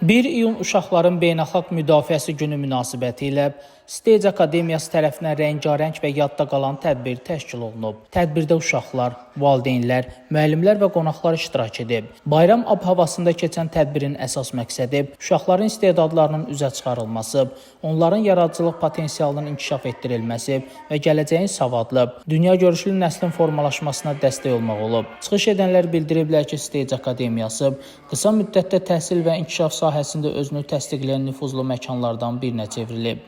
1 iyun Uşaqların Beynəlxalq Müdafiəsi Günü münasibətilə Stage Akademiyası tərəfindən rəngarəng və yadda qalan tədbir təşkil olunub. Tədbirdə uşaqlar, valideynlər, müəllimlər və qonaqlar iştirak edib. Bayram ab-havasında keçən tədbirin əsas məqsədi uşaqların istedadlarının üzə çıxarılması, onların yaradıcılıq potensialının inkişaf etdirilməsi və gələcəyin savadlı, dünyagörüşlü nəslin formalaşmasına dəstək olmaq olub. Çıxış edənlər bildiriblər ki, Stage Akademiyası qısa müddətdə təhsil və inkişaf sahəsində özünü təsdiqləyən nüfuzlu məkanlardan birinə çevrilib.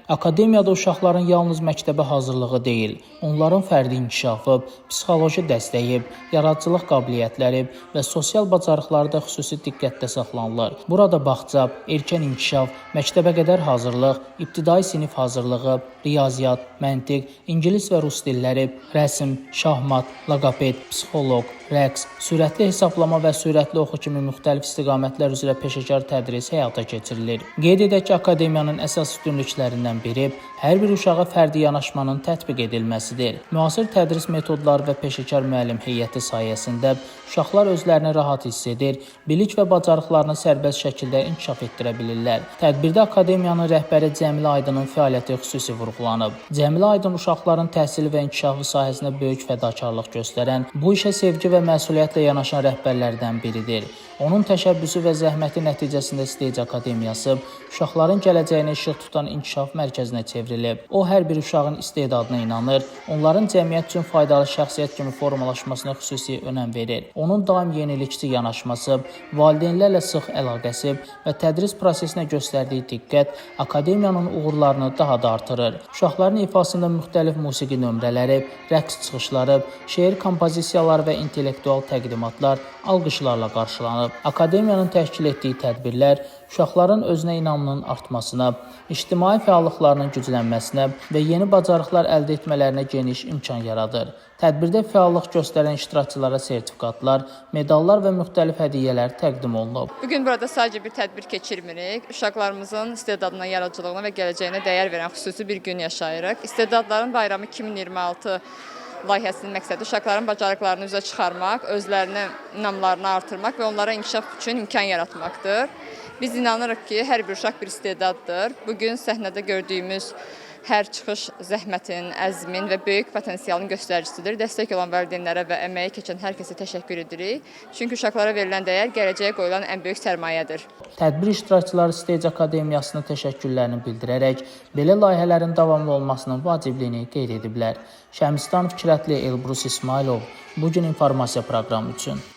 Akademiyada uşaqların yalnız məktəbə hazırlığı deyil, onların fərdi inkişafı, psixoloji dəstəyi, yaradıcılıq qabiliyyətləri və sosial bacarıqları da xüsusi diqqətdə saxlanılır. Burada bağça, erkən inkişaf, məktəbəqədər hazırlıq, ibtidai sinif hazırlığı, riyaziyyat, məntiq, ingilis və rus dilləri, rəsm, şahmat, loqoped, psixoloq, rəqs, sürətli hesablama və sürətli oxu kimi müxtəlif istiqamətlər üzrə peşəkar tədris həyata keçirilir. Qeyd edək ki, akademiyanın əsas üstünlüklərindən biri hər bir uşağa fərdi yanaşmanın tətbiq edilməsidir. Müasir tədris metodları və peşəkar müəllim heyəti sayəsində uşaqlar özlərini rahat hiss edir, bilik və bacarıqlarını sərbəst şəkildə inkişaf etdirə bilirlər. Tədbirdə akademiyanın rəhbəri Cəmilə Aydının fəaliyyəti xüsusi vurğulanıb. Cəmilə Aydın uşaqların təhsili və inkişafı sahəsində böyük fədakarlıq göstərən, bu işə sevgi və məsuliyyətlə yanaşan rəhbərlərdən biridir. Onun təşəbbüsü və zəhməti nəticəsində Stage Akademiyası uşaqların gələcəyini işıq tutan inkişaf mərkəzinə çevrilib. O, hər bir uşağın istedadına inanır, onların cəmiyyət üçün faydalı şəxsiyyət kimi formalaşmasına xüsusi önəm verir. Onun daim yenilikçi yanaşması, valideynlərlə sıx əlaqəsi və tədris prosesinə göstərdiyi diqqət akademiyanın uğurlarını daha da artırır. Uşaqların ifasında müxtəlif musiqi nömrələri, rəqs çıxışları, şeir kompozisiyaları və intellektual təqdimatlar alqışlarla qarşılanır. Akademiyanın təşkil etdiyi tədbirlər uşaqların özünə inamının artmasına, ictimai fəallıqlarının güclənməsinə və yeni bacarıqlar əldə etmələrinə geniş imkan yaradır. Tədbirdə fəallıq göstərən iştirakçılara sertifikatlar, medallar və müxtəlif hədiyyələr təqdim olunub. Bugün burada sadəcə bir tədbir keçirmirik. Uşaqlarımızın istedadına, yaradıcılığına və gələcəyinə dəyər verən xüsusi bir gün yaşayırıq. İstedadların Bayramı 2026 layihəsinin məqsədi uşaqların bacarıqlarını üzə çıxarmaq, özlərinin inamlarını artırmaq və onlara inkişaf üçün imkan yaratmaqdır. Biz inanırıq ki, hər bir uşaq bir istedaddır. Bugün səhnədə gördüyümüz hər çıxış zəhmətin, əzmin və böyük potensialın göstəricisidir. Dəstək olan valideynlərə və əməyi keçən hər kəsə təşəkkür edirik. Çünki uşaqlara verilən dəyər gələcəyə qoyulan ən böyük sərmayədir. Tədbir iştirakçıları Stage Akademiyasına təşəkkürlərini bildirərək belə layihələrin davamlı olmasının vacibliyini qeyd ediblər. Şəmstan Fikrətli, Elbrus İsmailov, Bugün informasiya proqramı üçün.